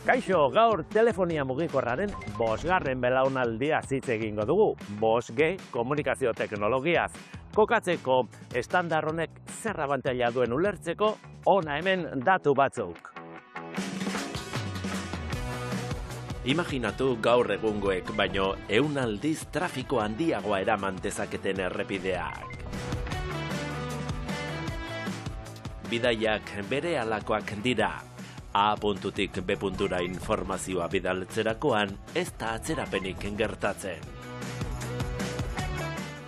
Kaixo, gaur telefonia mugikorraren 5. belaunaldia hitz egingo dugu. 5G komunikazio teknologiaz. Kokatzeko estandar honek zer abantaila duen ulertzeko, hona hemen datu batzuk. Imaginatu gaur egungoek baino 100 aldiz trafiko handiagoa eraman dezaketen errepideak. Bidaiak berehalakoak dira. A puntutik B puntura informazioa bidaltzerakoan ez da atzerapenik gertatzen.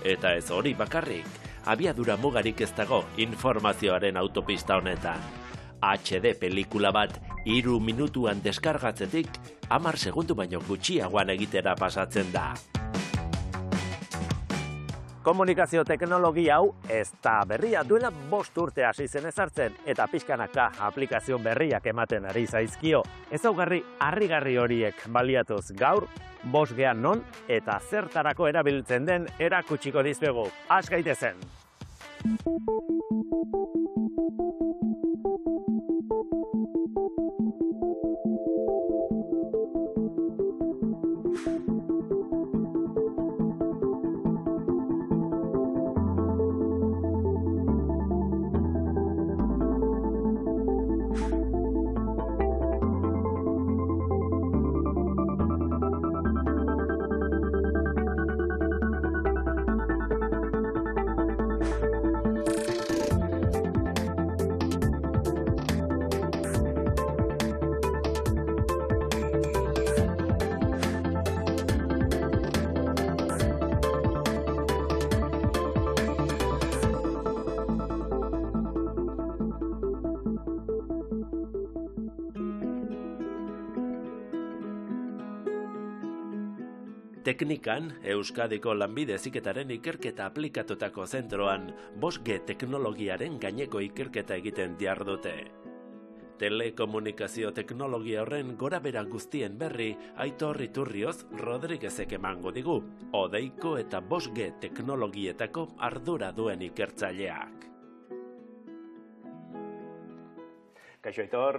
Eta ez hori bakarrik, abiadura mugarik ez dago informazioaren autopista honetan. HD pelikula bat 3 minutuan deskargatzetik 10 segundu baino gutxiagoan egitera pasatzen da. Komunikazio teknologia hau ez da berria, duela 5 urte hasi zen ezartzen eta pixkanaka aplikazio berriak ematen ari zaizkio. Ezaugarri harrigarri horiek baliatuz gaur, 5G non eta zertarako erabiltzen den erakutsiko dizuegu. Has gaitezen! Teknikan, Euskadiko Lanbide Heziketaren ikerketa aplikatutako zentroan 5G teknologiaren gaineko ikerketa egiten dihardute. Telekomunikazio teknologia horren gorabehera guztien berri Aitor Iturrioz Rodriguezek emango digu, Odeiko eta 5G teknologietako ardura duen ikertzaileak. Kaixo Aitor,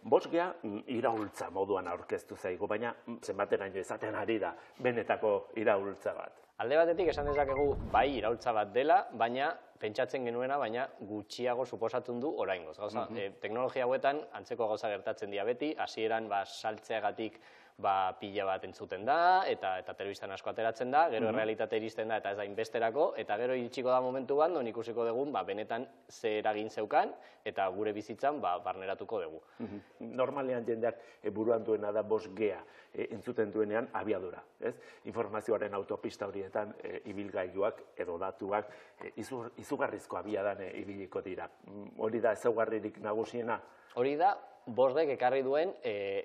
5G iraultza moduan aurkeztu zaigu, baina zenbateraino izaten ari da benetako iraultza bat. Alde batetik esan dezakegu bai iraultza bat dela, baina pentsatzen genuena, baina gutxiago suposatzen du oraingoz. Gauza, teknologia hauetan antzeko gauza gertatzen dira beti, hasieran saltzeagatik pila bat entzuten da, eta telebistan asko ateratzen da, gero errealitate iristen da eta ez da inbesterako, eta gero iritsiko da momentu bat, non ikusiko dugun benetan ze eragin zeukan, eta gure bizitzan barneratuko dugu. Normalean jendeak buruan duena da 5G entzuten duenean abiadura. Informazioaren autopista horietan ibilgailuak edo datuak izugarrizko abiadan ibiliko dira. Hori da ezaugarririk nagusiena? Hori da 5Gek ekarri duen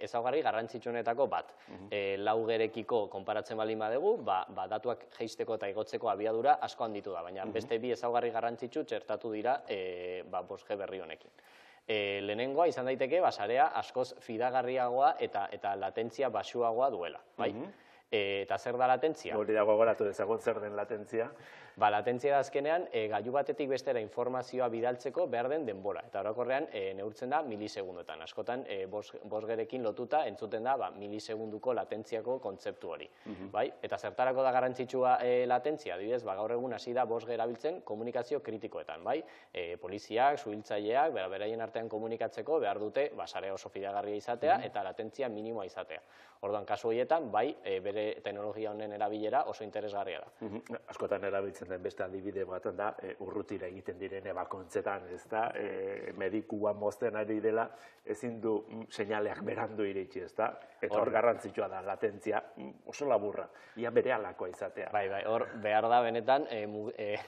ezaugarri garrantzitsuenetako bat. 4Grekiko konparatzen baldin badugu, datuak jeisteko eta igotzeko abiadura asko handitu da, baina beste bi ezaugarri garrantzitsu txertatu dira 5G berri honekin. Lehenengoa izan daiteke sarea askoz fidagarriagoa eta latentzia baxuagoa duela. Eta zer da latentzia? Hori da gogoratu dezagun zer den latentzia. Latentzia da azkenean, gailu batetik bestera informazioa bidaltzeko behar den denbora. Eta orokorrean neurtzen da milisegundotan. Askotan 5Grekin lotuta entzuten da milisegunduko latentziako kontzeptu hori. Eta zertarako da garrantzitsua latentzia? Adibidez, gaur egun hasi da 5G erabiltzen komunikazio kritikoetan. Poliziak, suhiltzaileak, beraien artean komunikatzeko behar dute sarea oso fidagarria izatea eta latentzia minimoa izatea. Orduan, kasu horietan, bere teknologia honen erabilera oso interesgarria da. Askotan erabiltzen den beste adibide bat da, urrutira egiten diren ebakontzetan, ez da, medikua mozten ari dela, ezin du seinaleak berandu iritsi, ez da, eta hor garrantzitsua da, latentzia oso laburra, ia bere alakoa izatea. Hor behar da benetan,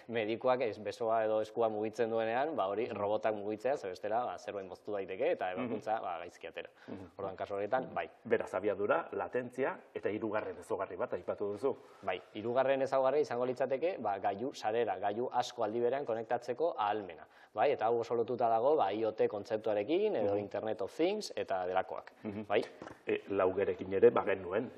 medikuak besoa edo eskua mugitzen duenean, hori robotak mugitzea, zebestera zerbait moztu daiteke, eta ebakuntza gaizki atera. Orduan, kasu horietan, bai. Beraz, abiadura, latentzia eta hirugarren ezaugarri bat aipatu duzu. Bai, hirugarren ezaugarria izango litzateke, gailu sarera, gailu asko aldi berean konektatzeko ahalmena. Bai, eta hau oso lotuta dago IoT kontzeptuarekin edo Internet of Things eta delakoak. Bai? Laugerekin ere bagenuen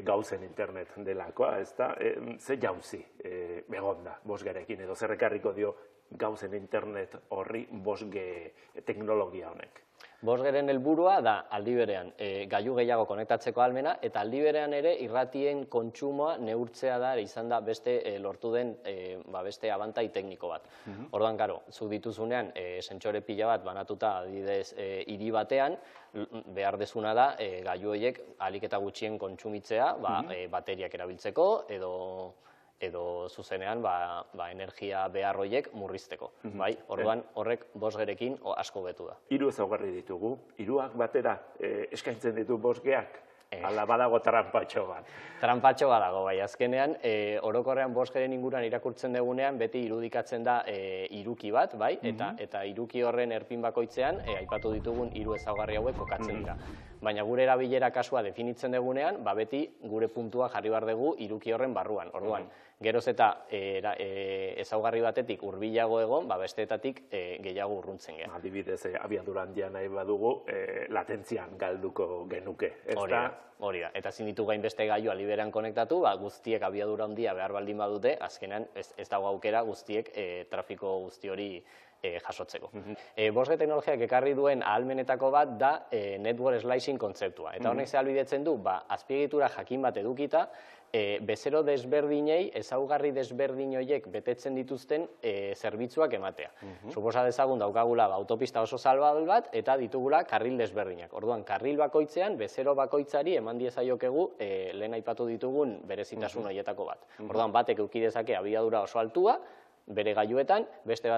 gauzen internet delakoa, ez da? Ze jauzi egonda bosgerekin edo zer ekarriko dio gauzen internet horri bosge teknologia honek? Bosgeren helburua da aldi berean gailu gehiago konektatzeko ahalmena eta aldi berean ere irratien kontsumoa neurtzea da izan da beste lortu den beste abantai tekniko bat. Orduan, karo, zuk dituzunean sentsore pila bat banatuta adibidez hiri batean, behar dezuna da gailu horiek ahalik eta gutxien kontsumitzea bateriak erabiltzeko edo zuzenean energia behar horiek murrizteko. Orduan, horrek bosgerekin asko betu da. Hiru ezaugarri ditugu, hiruak batera eskaintzen ditu bosgeak, ala badago tranpatxo bat. Tranpatxo bat dago, bai, azkenean, orokorrean bosgeren inguruan irakurtzen dugunean, beti irudikatzen da hiruki bat, bai, eta hiruki horren erpin bakoitzean, aipatu ditugun hiru ezaugarri hauek kokatzen dira. Baina gure erabilera kasua definitzen dugunean, beti gure puntua jarri behar dugu hiruki horren barruan. Orduan, geroz eta ezaugarri batetik hurbilago egon, besteetatik gehiago urruntzen geha. Adibidez, abiadura handia nahi badugu, latentzian galduko genuke, ez da? Hori da, eta ezin ditu gainbeste gailu aliberean konektatu, guztiek abiadura handia behar baldin badute, azkenean ez dago aukera guztiek trafiko guzti hori jasotzeko. Bosge teknologiak ekarri duen ahalmenetako bat da network slicing kontzeptua. Eta honek ze ahalbidetzen du, azpiegitura jakin bat edukita, bezero desberdinei, ezaugarri desberdin horiek betetzen dituzten zerbitzuak ematea. Suposa dezagun daukagula autopista oso zabal bat eta ditugula karril desberdinak. Orduan, karril bakoitzean, bezero bakoitzari eman diezaiokegu lehen aipatu ditugun berezitasun horietako bat. Orduan, batek eduki dezake abiadura oso altua, bere gailuetan, beste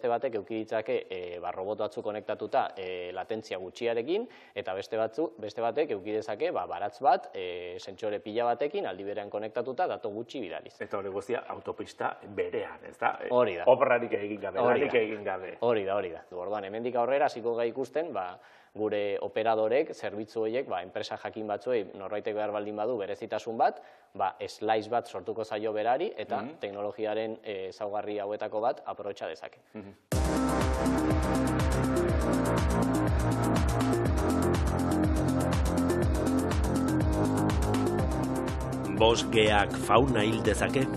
batek eduki ditzake robot batzu konektatuta latentzia gutxiarekin, eta beste batek eduki dezake baratz bat, sentsore pila batekin, aldi berean konektatuta, dato gutxi bidaliz. Eta hori guztia autopista berean, ez da? Hori da. Obrarik egin gabe, lanik egin gabe. Hori da. Orduan, hemendik aurrera hasiko gai ikusten, gure operadorek, zerbitzu horiek, enpresa jakin batzuei norbaitek behar baldin badu berezitasun bat, slice bat sortuko zaio berari eta teknologiaren ezaugarri hauetako bat aprobetxa dezake. Bosgeak fauna hil dezake?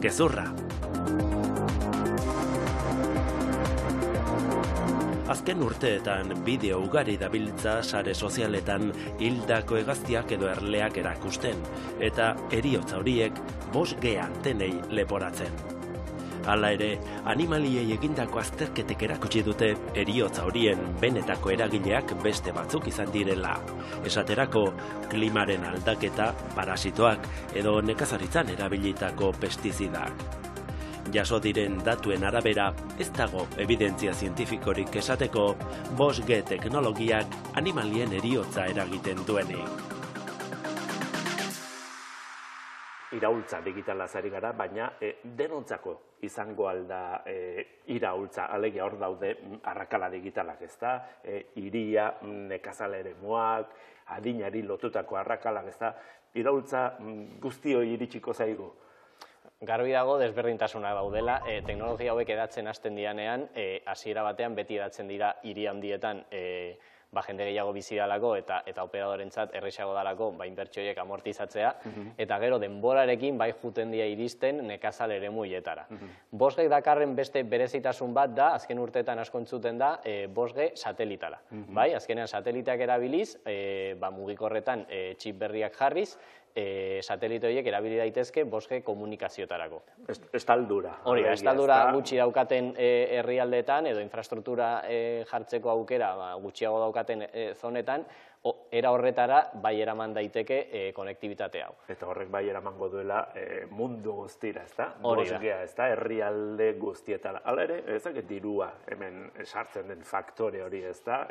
Gezurra. Azken urteetan bideo ugari dabiltza sare sozialetan hildako hegaztiak edo erleak erakusten, eta heriotza horiek bosge antenei leporatzen. Hala ere, animaliei egindako azterketek erakutsi dute heriotza horien benetako eragileak beste batzuk izan direla. Esaterako, klimaren aldaketa, parasitoak edo nekazaritzan erabilitako pestizidak. Jaso diren datuen arabera, ez dago evidentzia zientifikorik esateko bosge teknologiak animalien heriotza eragiten duenik. Iraultza digitala zari gara, baina denontzako izango alda iraultza, alegia hor daude arrakala digitalak, ez da? Hiria, nekazal eremuak, adinari lotutako arrakalak, ez da? Iraultza guztioi iritsiko zaigu. Garbi dago desberdintasuna daudela, teknologia hauek edatzen hasten dianean, hasiera batean beti edatzen dira hiri handietan jende gehiago bizi dalako eta operadorentzat errazago dalako inbertsio horiek amortizatzea, eta gero denborarekin juten dira iristen nekazal eremuietara. Bosgek dakarren beste berezitasun bat da, azken urteetan asko entzuten da, bosge satelitala. Azkenean sateliteak erabiliz, mugikorretan txip berriak jarriz, satelite horiek erabili daitezke bosge komunikazioetarako. Estaldura. Hori, estaldura gutxi daukaten herrialdeetan edo infrastruktura jartzeko aukera gutxiago daukaten zonetan, era horretara bai eraman daiteke konektibitate hau. Eta horrek bai eramango duela mundu guztira, ez da? Hori da. Bosgea, ez da? Herrialde guztietara. Hala ere, ezak dirua hemen sartzen den faktore hori, ez da?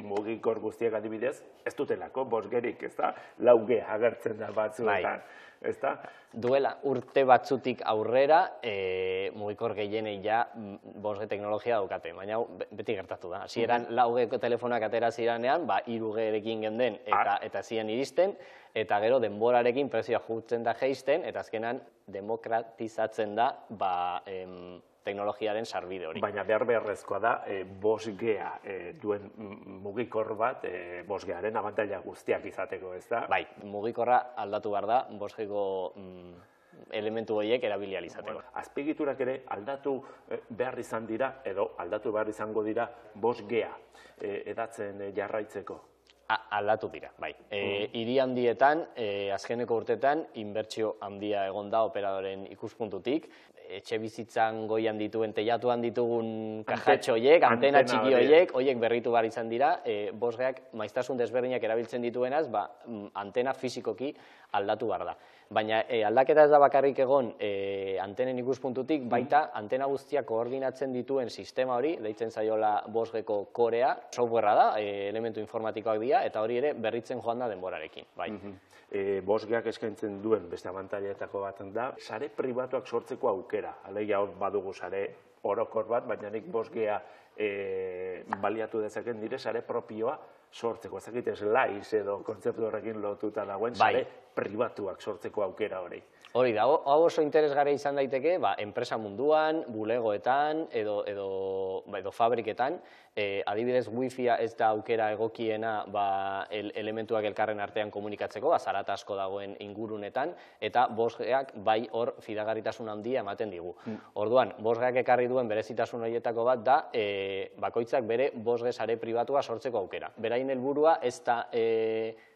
Mugikor guztiak adibidez, ez dutelako bosgerik, ez da? Lauge agertzen da batzuetan. ezta? Duela urte batzutik aurrera, mugikor gehienei ja 5G teknologia daukate, baina beti gertatu da. Hasieran 4G telefonak atera ziranean, 3G-rekin geunden eta ziren iristen, eta gero denborarekin prezioa jutzen da jeisten, eta azkenan demokratizatzen da teknologiaren sarbide hori. Baina beharrezkoa da 5G duen mugikor bat 5G-aren abantaila guztiak izateko, ez da? Bai, mugikorra aldatu behar da 5G-ko elementu horiek erabili ahal izateko. Azpiegiturak ere aldatu behar izan dira, edo aldatu behar izango dira 5G-a edatzen jarraitzeko. Aldatu dira, bai. Hiri handietan, azkeneko urtetan, inbertsio handia egon da operadoren ikuspuntutik. Etxe bizitzan goian dituen, teilatuan ditugun kajatxo horiek, antena txiki horiek berritu behar izan dira, 5G-ak maiztasun desberdinak erabiltzen dituenaz, antena fisikoki aldatu behar da. Baina aldaketa ez da bakarrik egon antenen ikuspuntutik, baita antena guztiak koordinatzen dituen sistema hori, deitzen zaiola 5G-ko korea, softwarea da, elementu informatikoak dira, eta hori ere berritzen joan da denborarekin. 5G-ak eskaintzen duen beste abantailetako bat da, sare pribatuak sortzeko aukera. Alegia hor badugu sare orokor bat, baina nik 5G-a baliatu dezaken dire sare propioa sortzeko. Ez dakit slaiz edo kontzeptu horrekin lotuta dagoen sare pribatuak sortzeko aukera hori. Hori da, hau oso interesgarria izan daiteke, enpresa munduan, bulegoetan edo fabriketan, adibidez Wi-Fi-a ez da aukera egokiena elementuak elkarren artean komunikatzeko, zarata asko dagoen ingurunetan, eta 5G-ak bai hor fidagarritasun handia ematen digu. Orduan, 5G-ak ekarri duen berezitasun horietako bat da, bakoitzak bere 5G sare pribatua sortzeko aukera. Berain helburua ez da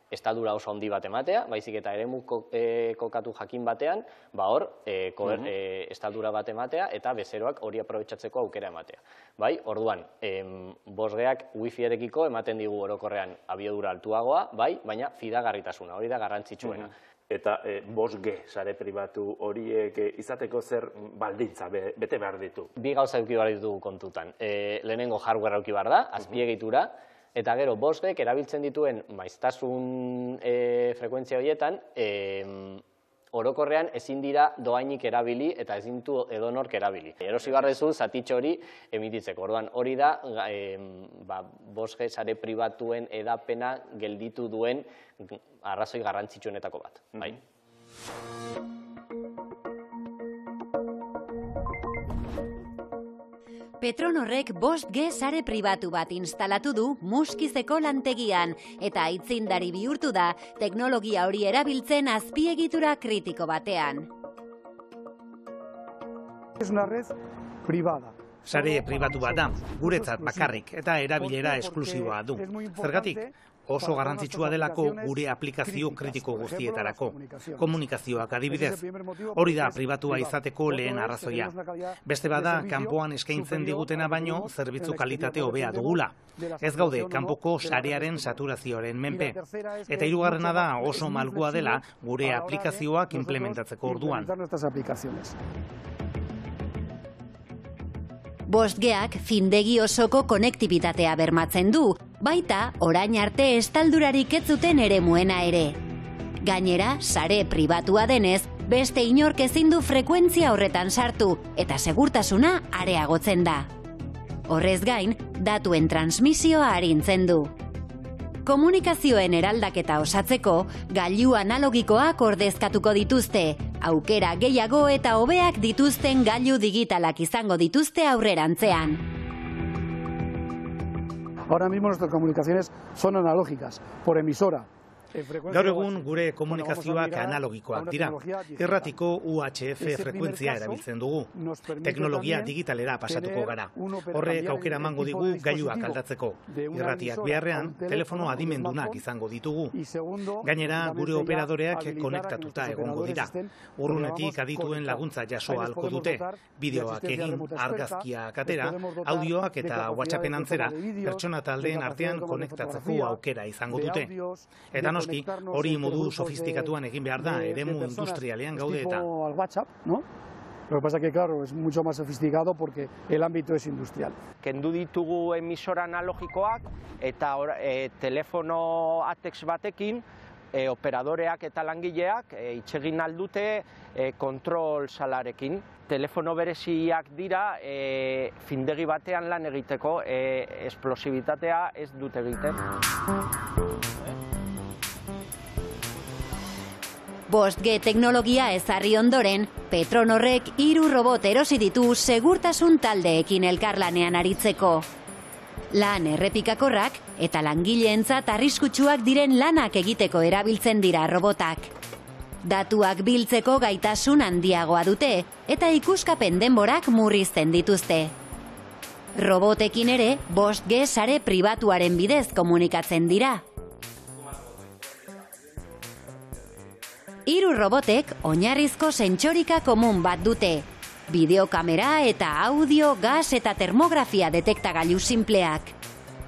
estaldura oso handi bat ematea, baizik eta eremu kokatu jakin batean, hor, estaldura bat ematea eta bezeroak hori aprobetxatzeko aukera ematea. Orduan, 5G-ak Wi-Fi-erekiko ematen digu orokorrean abiadura altuagoa, baina fidagarritasuna, hori da garrantzitsuena. Eta 5G sare pribatu horiek izateko zer baldintza bete behar ditu? Bi gauza eduki behar ditugu kontutan. Lehenengo hardware eduki behar da, azpiegitura, eta gero 5G-ek erabiltzen dituen maiztasun frekuentzia horietan, orokorrean ezin dira dohainik erabili eta ezin du edonork erabili. Erosi behar duzu zatitxo hori emititzeko. Orduan hori da 5G sare pribatuen edapena gelditu duen arrazoi garrantzitsuenetako bat. Petronorrek 5G sare pribatu bat instalatu du Muskizeko lantegian eta aitzindari bihurtu da teknologia hori erabiltzen azpiegitura kritiko batean. Es una red privada. Sare pribatu bat da, guretzat bakarrik eta erabilera esklusiboa du. Zergatik? Oso garrantzitsua delako gure aplikazio kritiko guztietarako. Komunikazioak adibidez. Hori da pribatua izateko lehen arrazoia. Beste bada, kanpoan eskaintzen digutena baino zerbitzu kalitate hobea dugula. Ez gaude, kanpoko sarearen saturazioaren menpe. Eta hirugarrena da oso malgua dela gure aplikazioak implementatzeko orduan. 5G-ak findegi osoko konektibitatea bermatzen du, baita orain arte estaldurarik ez zuten eremuena ere. Gainera, sare pribatua denez, beste inork ezin du frekuentzia horretan sartu eta segurtasuna areagotzen da. Horrez gain, datuen transmisioa arintzen du. Komunikazioen eraldaketa osatzeko, gailu analogikoak ordezkatuko dituzte, aukera gehiago eta hobeak dituzten gailu digitalak izango dituzte aurrerantzean. Ahora mismo nuestras comunicaciones son analógicas, por emisora. Gaur egun gure komunikazioak analogikoak dira. Irratiko UHF frekuentzia erabiltzen dugu. Teknologia digitalera pasatuko gara. Horrek aukera emango digu gailuak aldatzeko. Irratiak beharrean, telefono adimendunak izango ditugu. Gainera, gure operadoreak konektatuta egongo dira. Urrunetik adituen laguntza jaso ahalko dute. Bideoak egin, argazkiak atera, audioak eta WhatsAppen antzera, pertsona taldeen artean konektatzeko aukera izango dute. Eta noski, hori modu sofistikatuan egin behar da, eremu industrialean gaude eta. Lo que pasa que, claro, es mucho más sofisticado porque el ámbito es industrial. Kendu ditugu emisora analogikoak eta telefono ATEX batekin operadoreak eta langileak itxegin aldute kontrol salarekin. Telefono bereziak dira findegi batean lan egiteko, esplosibitatea ez dute egiten. 5G teknologia ezarri ondoren, Petronorrek 3 robot erosi ditu segurtasun taldeekin elkarlanean aritzeko. Lan errepikakorrak eta langileentzat arriskutsuak diren lanak egiteko erabiltzen dira robotak. Datuak biltzeko gaitasun handiagoa dute eta ikuskapen denborak murrizten dituzte. Robotekin ere 5G sare pribatuaren bidez komunikatzen dira. 3 robotek oinarrizko sentsorika komun bat dute. Bideokamera eta audio, gas eta termografia detektagailu sinpleak.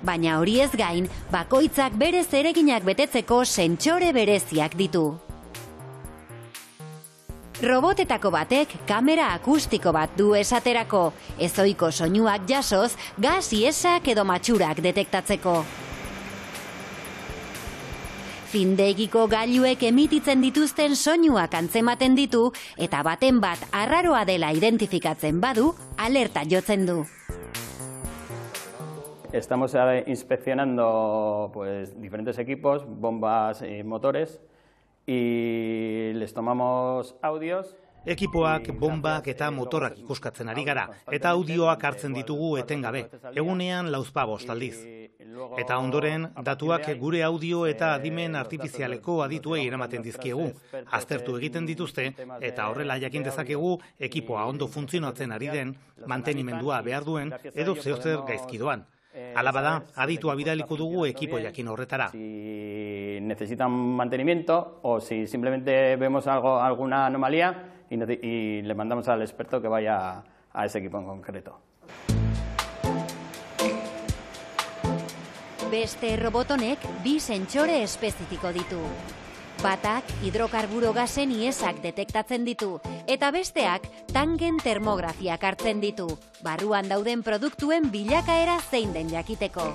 Baina hori ez gain, bakoitzak bere zereginak betetzeko sentsore bereziak ditu. Robotetako batek kamera akustiko bat du esaterako, ezohiko soinuak jasoz, gas iesak edo matxurak detektatzeko. Findegiko gailuek emititzen dituzten soinuak antzematen ditu eta baten bat arraroa dela identifikatzen badu, alerta jotzen du. Estamos inspeccionando diferentes equipos, bombas y motores, y les tomamos audios. Ekipoak, bombak eta motorak ikuskatzen ari gara, eta audioak hartzen ditugu etengabe, egunean 4-5 aldiz. Eta ondoren, datuak gure audio eta adimen artifizialeko adituei eramaten dizkiegu, aztertu egiten dituzte, eta horrela jakin dezakegu ekipoa ondo funtzionatzen ari den, mantenimendua behar duen, edo zeozer gaizki doan. Hala bada, aditua bidaliko dugu ekipo jakin horretara. Si necesitan mantenimiento o si simplemente vemos alguna anomalía y le mandamos al experto que vaya a ese equipo en concreto. Beste robotonek 2 sentsore espezifiko ditu. Batak hidrokarburo gasen iesak detektatzen ditu, eta besteak tangen termografiak hartzen ditu, barruan dauden produktuen bilakaera zein den jakiteko.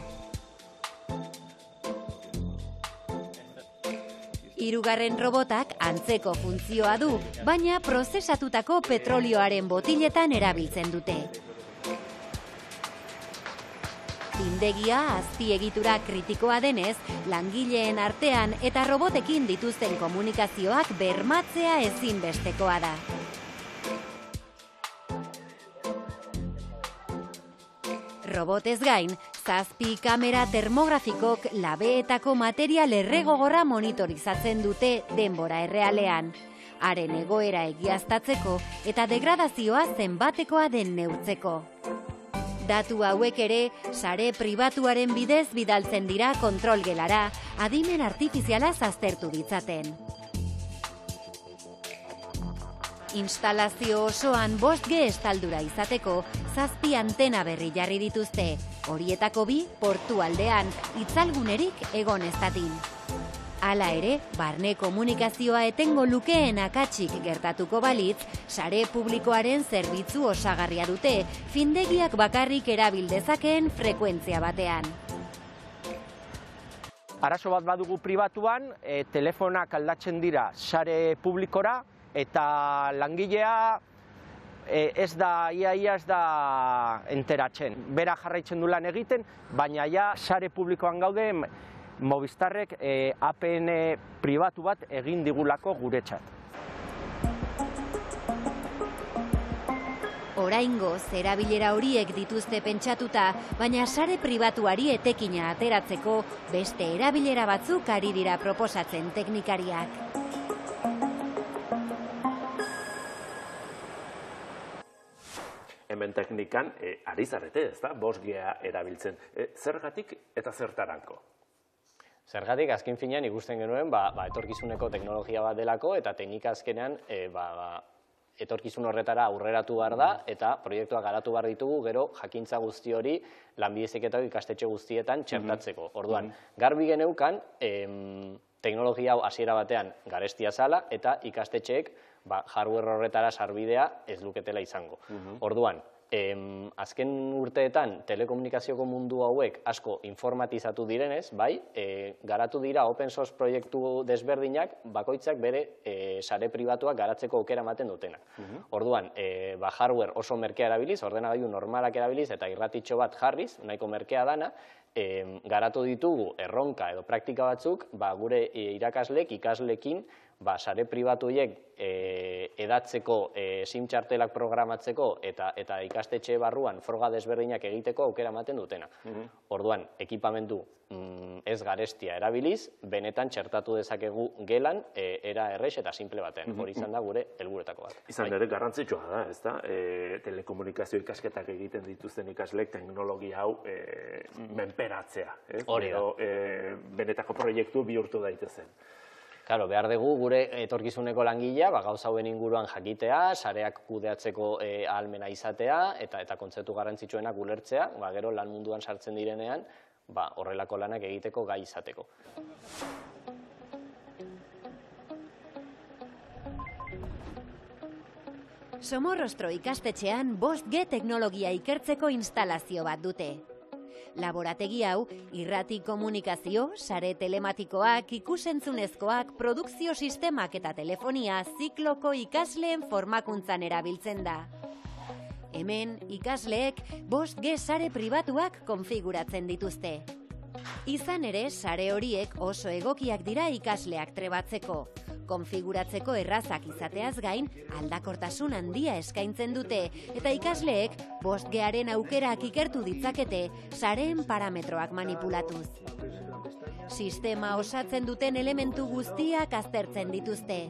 3. robotak antzeko funtzioa du, baina prozesatutako petrolioaren botiletan erabiltzen dute. Findegia azpiegitura kritikoa denez, langileen artean eta robotekin dituzten komunikazioak bermatzea ezinbestekoa da. Robotez gain, 7 kamera termografikok labeetako material erregogorra monitorizatzen dute denbora errealean. Haren egoera egiaztatzeko eta degradazioa zenbatekoa den neurtzeko. Datu hauek ere, sare pribatuaren bidez bidaltzen dira kontrolgelara, adimen artifiziala aztertu ditzaten. Instalazio osoan 5G estaldura izateko, 7 antena berri jarri dituzte, horietako 2 portu aldean, itzalgunerik egon ez dadin. Hala ere, barne komunikazioa etengo lukeen akatsik gertatuko balitz, sare publikoaren zerbitzu osagarria dute, findegiak bakarrik erabil dezakeen frekuentzia batean. Arazo bat badugu pribatuan, telefonak aldatzen dira sare publikora, eta langilea ia ez da enteratzen. Bera jarraitzen du lan egiten, baina ja sare publikoan gaude, Movistarrek APN pribatu bat egin digulako guretzat. Oraingoz, erabilera horiek dituzte pentsatuta, baina sare pribatuari etekina ateratzeko beste erabilera batzuk ari dira proposatzen teknikariak. Hemen teknikan ari zarete, ez da, 5G erabiltzen. Zergatik eta zertaranko? Zergatik, azken finean ikusten genuen, etorkizuneko teknologia bat delako, eta teknika azkenean etorkizun horretara aurreratu behar da, eta proiektuak garatu behar ditugu, gero jakintza guzti hori lanbide heziketako ikastetxe guztietan txertatzeko. Orduan, garbi geneukan, teknologia hau hasiera batean garestia zala, eta ikastetxeek hardware horretara sarbidea ez luketela izango. Orduan, Azken urteetan telekomunikazioko mundu hauek asko informatizatu direnez, bai, garatu dira open source proiektu desberdinak bakoitzak bere sare pribatuak garatzeko aukera ematen dutenak. Orduan, hardware oso merkea erabiliz, ordenagailu normalak erabiliz eta irratitxo bat jarriz, nahiko merkea dana, garatu ditugu erronka edo praktika batzuk, gure irakasleek, ikasleekin, sare pribatu horiek edatzeko, SIM-txartelak programatzeko eta ikastetxe barruan froga desberdinak egiteko aukera ematen dutena. Orduan, ekipamendu ez garestia erabiliz, benetan txertatu dezakegu gelan era errex eta simple baten. Hori izan da gure helburuetako bat. Izan ere garrantzitsua da, ezta? Telekomunikazio ikasketak egiten dituzten ikasleek teknologia hau menperatzea. Hori da. Benetako proiektu bihurtu daitezen. Claro, behar dugu gure etorkizuneko langilea gauza hauen inguruan jakitea, sareak kudeatzeko ahalmena izatea eta kontzeptu garrantzitsuenak ulertzea, gero lan munduan sartzen direnean, horrelako lanak egiteko gai izateko. Somorrostro ikastetxean 5G teknologia ikertzeko instalazio bat dute. Laborategi hau, irrati komunikazio, sare telematikoak, ikusentzunezkoak, produkzio sistemak eta telefonia zikloko ikasleen formakuntzan erabiltzen da. Hemen, ikasleek 5G sare pribatuak konfiguratzen dituzte. Izan ere, sare horiek oso egokiak dira ikasleak trebatzeko. Konfiguratzeko errazak izateaz gain, aldakortasun handia eskaintzen dute, eta ikasleek 5Garen aukerak ikertu ditzakete sareen parametroak manipulatuz. Sistema osatzen duten elementu guztiak aztertzen dituzte.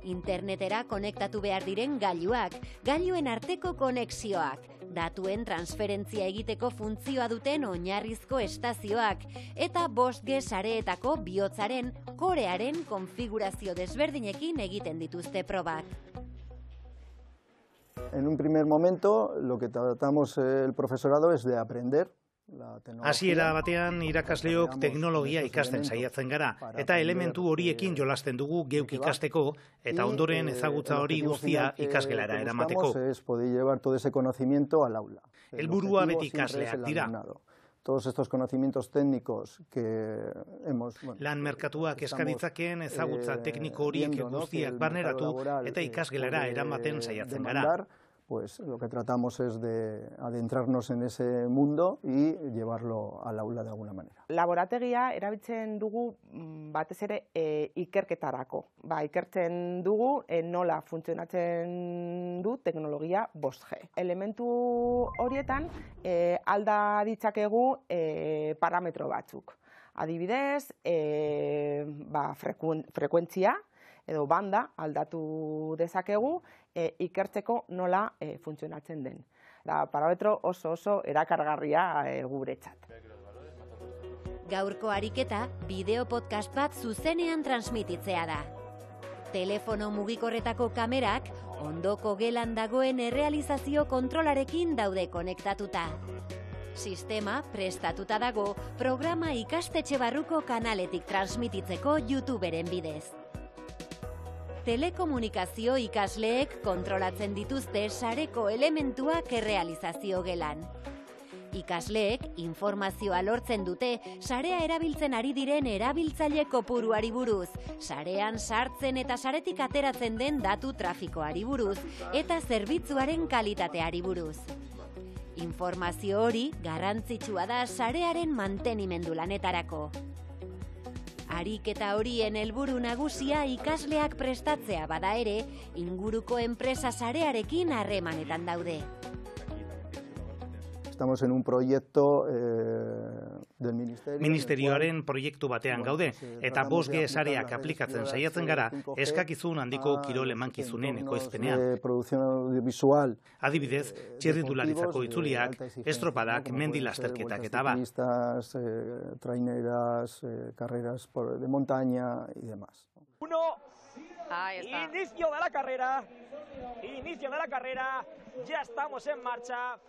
Internetera konektatu behar diren gailuak, gailuen arteko konexioak, datuen transferentzia egiteko funtzioa duten oinarrizko estazioak, eta 5G sareetako bihotzaren, korearen konfigurazio desberdinekin egiten dituzte probak. En un primer momento, lo que tratamos el profesorado es de aprender. Hasiera batean irakasleok teknologia ikasten saiatzen gara, eta elementu horiekin jolasten dugu geuk ikasteko, eta ondoren ezagutza hori guztia ikasgelara eramateko. Helburua beti ikasleak dira. Todos estos conocimientos técnicos que hemos... Lan merkatuak eskaditzakeen ezagutza tekniko horiek guztiak barneratu eta ikasgelara eramaten saiatzen gara. Pues lo que tratamos es de adentrarnos en ese mundo y llevarlo al aula de alguna manera. Laborategia erabiltzen dugu batez ere ikerketarako. Ikertzen dugu nola funtzionatzen du teknologia 5G. Elementu horietan alda ditzakegu parametro batzuk. Adibidez, frekuentzia edo banda aldatu dezakegu ikertzeko nola funtzionatzen den. Parametro oso erakargarria guretzat. Gaurko ariketa bideo podcast bat zuzenean transmititzea da. Telefono mugikorretako kamerak ondoko gelan dagoen errealizazio kontrolarekin daude konektatuta. Sistema prestatuta dago programa ikastetxe barruko kanaletik transmititzeko YouTuberen bidez. Telekomunikazio ikasleek kontrolatzen dituzte sareko elementuak errealizazio gelan. Ikasleek informazioa lortzen dute sarea erabiltzen ari diren erabiltzaile kopuruari buruz, sarean sartzen eta saretik ateratzen den datu trafikoari buruz eta zerbitzuaren kalitateari buruz. Informazio hori garrantzitsua da sarearen mantenimendu lanetarako. Ariketa horien helburu nagusia ikasleak prestatzea bada ere, inguruko enpresa sarearekin harremanetan daude. Estamos en un proyecto del Ministerio... Ministerioaren proiektu batean gaude, eta 5G sareak aplikatzen saiatzen gara eskakizun handiko kirol emankizunen ekoizpenean. Adibidez, txirrindularitzako itzuliak, estropadak, mendi lasterketak eta ba. Traineras, carreras de montaña y demás. Inicio de la carrera, ya estamos en marcha.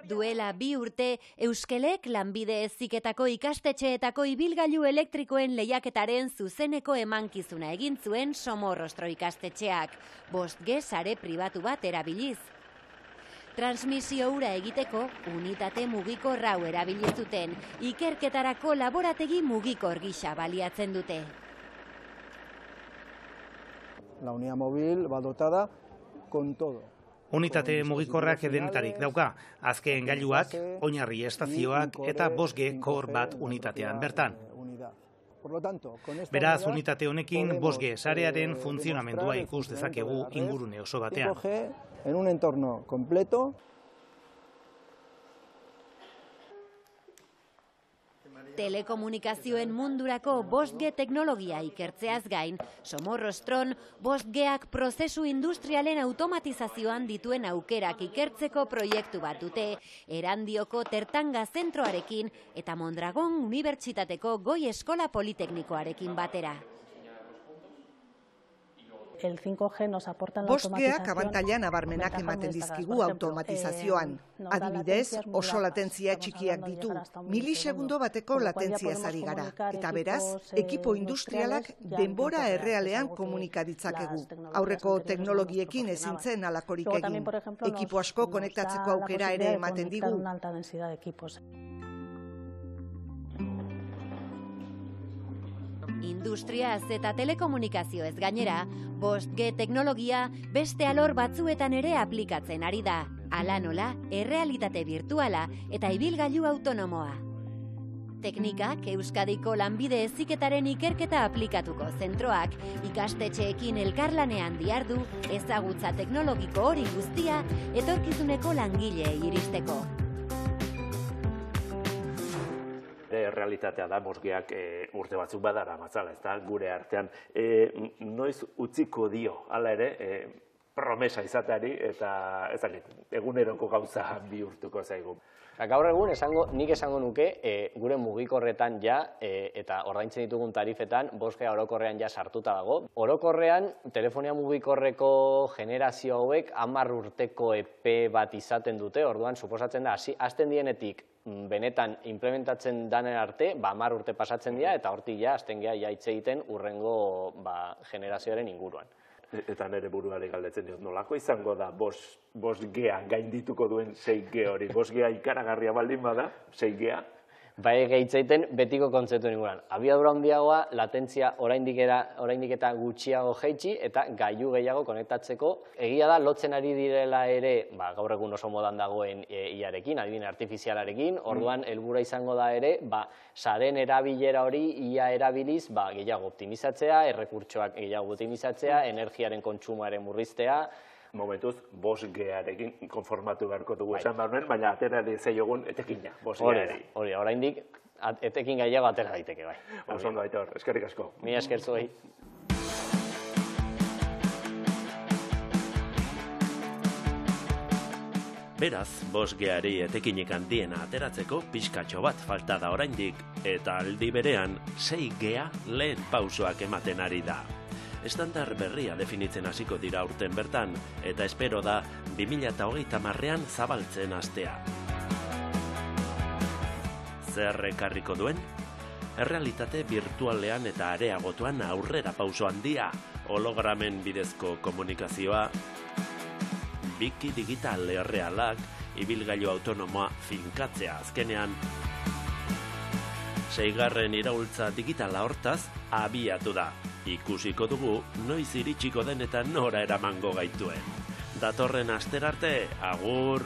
Duela 2 urte, Euskelek lanbide heziketako ikastetxeetako ibilgailu elektrikoen lehiaketaren zuzeneko emankizuna egin zuen Somorrostro ikastetxeak, 5G sare pribatu bat erabiliz. Transmisio hura egiteko unitate mugikor hau erabili zuten, ikerketarako laborategi mugikor gisa baliatzen dute. La unidad móvil va dotada con todo. Unitate mugikorrak denetarik dauka, azken gailuak, oinarri estazioak eta 5G Core bat unitatean bertan. Beraz, unitate honekin 5G sarearen funtzionamendua ikus dezakegu ingurune oso batean. 5G en un entorno completo. Telekomunikazioen mundurako 5G teknologia ikertzeaz gain, Somorrostron 5Gak prozesu industrialen automatizazioan dituen aukerak ikertzeko proiektu bat dute, Erandioko Tertanga zentroarekin eta Mondragon Unibertsitateko Goi Eskola Politeknikoarekin batera. El 5G nos aporta la automatización. 5Gak abantaila nabarmenak ematen dizkigu automatizazioan. Adibidez, oso latentzia txikiak ditu. Milisegundo bateko latentziaz ari gara. Eta beraz, ekipo industrialak denbora errealean komunika ditzakegu. Aurreko teknologiekin ezin zen halakorik egin. Ekipo asko konektatzeko aukera ere ematen digu. Industriaz eta telekomunikazioez gainera, 5G teknologia beste alor batzuetan ere aplikatzen ari da. Hala nola, errealitate virtuala eta ibilgailu autonomoa. Teknikak Euskadiko lanbide heziketaren ikerketa aplikatuko zentroak ikastetxeekin elkarlanean dihardu ezagutza teknologiko hori guztia etorkizuneko langileei iristeko. Realitatea da, 5Gak urte batzuk badara matzala, ez da, gure artean. Noiz utziko dio, hala ere, promesa izateari eta eguneroko gauza bihurtuko zaigu. Gaur egun, nik esango nuke, gure mugikorretan ja, eta ordaintzen ditugun tarifetan, 5G orokorrean ja sartuta dago. Orokorrean, telefonia mugikorreko generazio hauek 10 urteko epe bat izaten dute, orduan, suposatzen da, hasten dienetik, benetan implementatzen danen arte, 10 urte pasatzen dira, eta hortik ja, hasten gea ja hitz egiten urrengo generazioaren inguruan. Eta nire buruari galdetzen diot, nolako izango da 5G gaindituko duen 6G hori? 5G ikaragarria baldin bada, 6G? Bai gehitzeiten betiko kontzeptu inguruan. Abiadura handiagoa, latentzia oraindik eta gutxiago jaitsi eta gailu gehiago konektatzeko. Egia da, lotzen ari direla ere, gaur egun oso modan dagoen IA-rekin, adibide artifizialarekin, orduan helburua izango da ere, saren erabilera hori IA erabiliz gehiago optimizatzea, errekurtsoak gehiago optimizatzea, energiaren kontsumoaren murriztea. Momentuz, 5G-arekin konformatu beharko dugu esan behar nuen, baina atera zaiogun etekina, 5G-ari. Hori, oraindik etekin gehiago atera daiteke, bai. Oso ondo, Aitor, eskerrik asko. Mila esker zuei. Beraz, 5G-ari etekinik handiena ateratzeko pixkatxo bat falta da oraindik, eta aldi berean 6G-a lehen pausoak ematen ari da. Estandar berria definitzen hasiko dira urten bertan, eta espero da 2030ean zabaltzen hastea. Zer ekarriko duen? Errealitate virtualean eta areagotuan aurrera pauso handia, hologramen bidezko komunikazioa, biki digital errealak, ibilgailu autonomoa finkatzea azkenean. 6. iraultza digitala hortaz abiatu da. Ikusiko dugu noiz iritsiko den eta nora eramango gaituen. Datorren asterarte, agur!